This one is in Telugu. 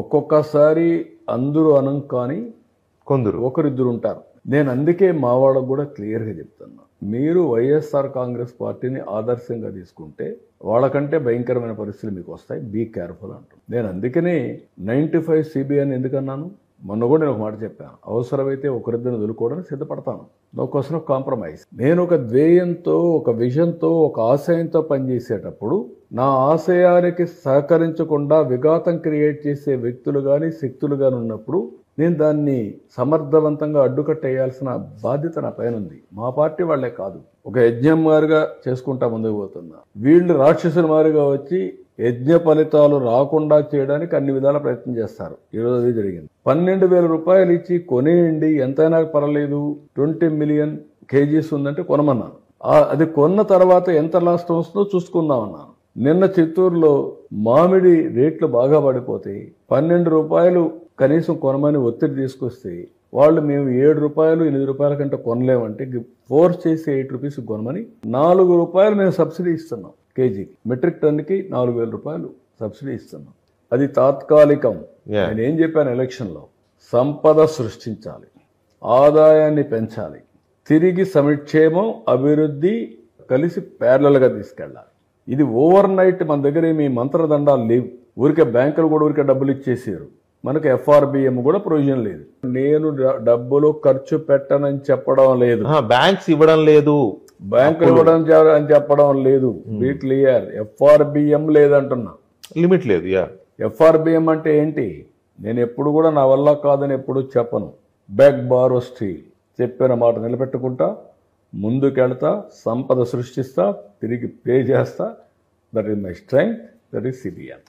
ఒక్కొక్కసారి అందరూ అనం కానీ కొందరు ఒకరిద్దరు ఉంటారు. నేను అందుకే మా వాళ్ళకు కూడా క్లియర్గా చెప్తున్నా, మీరు వైఎస్ఆర్ కాంగ్రెస్ పార్టీని ఆదర్శంగా తీసుకుంటే వాళ్ళకంటే భయంకరమైన పరిస్థితులు మీకు వస్తాయి, బీ కేర్ఫుల్ అంటారు. నేను అందుకనే 95 సిబిఐని ఎందుకన్నాను, మొన్న కూడా నేను ఒక మాట చెప్పాను, అవసరమైతే ఒకరిద్దరిని వదులుకోవడానికి సిద్ధపడతాను, నో క్వశ్చన్ ఆఫ్ కాంప్రమైజ్. నేను ఒక ధ్యేయంతో, ఒక విజన్తో, ఒక ఆశయంతో పనిచేసేటప్పుడు నా ఆశయానికి సహకరించకుండా విఘాతం క్రియేట్ చేసే వ్యక్తులు కానీ శక్తులు కానీ ఉన్నప్పుడు నేను దాన్ని సమర్థవంతంగా అడ్డుకట్టేయాల్సిన బాధ్యత నా పైన ఉంది. మా పార్టీ వాళ్లే కాదు, ఒక యజ్ఞం మారిగా చేసుకుంటా ముందుకు పోతున్నా. వీళ్ళు రాక్షసుల మారిగా వచ్చి యజ్ఞ ఫలితాలు రాకుండా చేయడానికి అన్ని విధాల ప్రయత్నం చేస్తారు. ఈరోజు అది జరిగింది. 12,000 రూపాయలు ఇచ్చి కొనేయండి, ఎంతైనా పర్వాలేదు, 20 మిలియన్ కేజీస్ ఉందంటే కొనమన్నాను. అది కొన్న తర్వాత ఎంత నష్టం వస్తుందో చూసుకుందామన్నాను. నిన్న చిత్తూరులో మామిడి రేట్లు బాగా పడిపోతాయి, 12 రూపాయలు కనీసం కొనమని ఒత్తిడి తీసుకొస్తే వాళ్ళు మేము 7 రూపాయలు 8 రూపాయల కంటే కొనలేమంటే ఫోర్స్ చేసి 8 రూపీస్ కొనమని 4 రూపాయలు మేము సబ్సిడీ ఇస్తున్నాం కేజీకి. మెట్రిక్ టన్కి 4,000 రూపాయలు సబ్సిడీ ఇస్తున్నాం. అది తాత్కాలికం. నేను ఏం చెప్పాను ఎలక్షన్లో, సంపద సృష్టించాలి, ఆదాయాన్ని పెంచాలి, తిరిగి సంక్షేమం అభివృద్ధి కలిసి ప్యారలల్గా తీసుకెళ్ళాలి. ఇది ఓవర్ నైట్ మన దగ్గర ఏమి మంత్రదండాలు లేవు. ఊరికే బ్యాంకులు కూడా ఊరికే డబ్బులు ఇచ్చేసారు. మనకు FRBM కూడా ప్రొవిజన్ లేదు. నేను డబ్బులు ఖర్చు పెట్టనని చెప్పడం లేదు, బ్యాంక్స్ ఇవ్వడం లేదు, బ్యాంకులు ఇవ్వడం అని చెప్పడం లేదు. బీ క్లియర్, FRBM లేదంటున్నా, లిమిట్ లేదు. FRBM అంటే ఏంటి? నేను ఎప్పుడు కూడా నా వల్ల కాదని ఎప్పుడు చెప్పను. బెగ్ బారో స్టీల్, చెప్పిన మాట నిలబెట్టుకుంటా, ముందుకెళ్తా, సంపద సృష్టిస్తా, తిరిగి పే చేస్తా. That is my strength, that is CBN.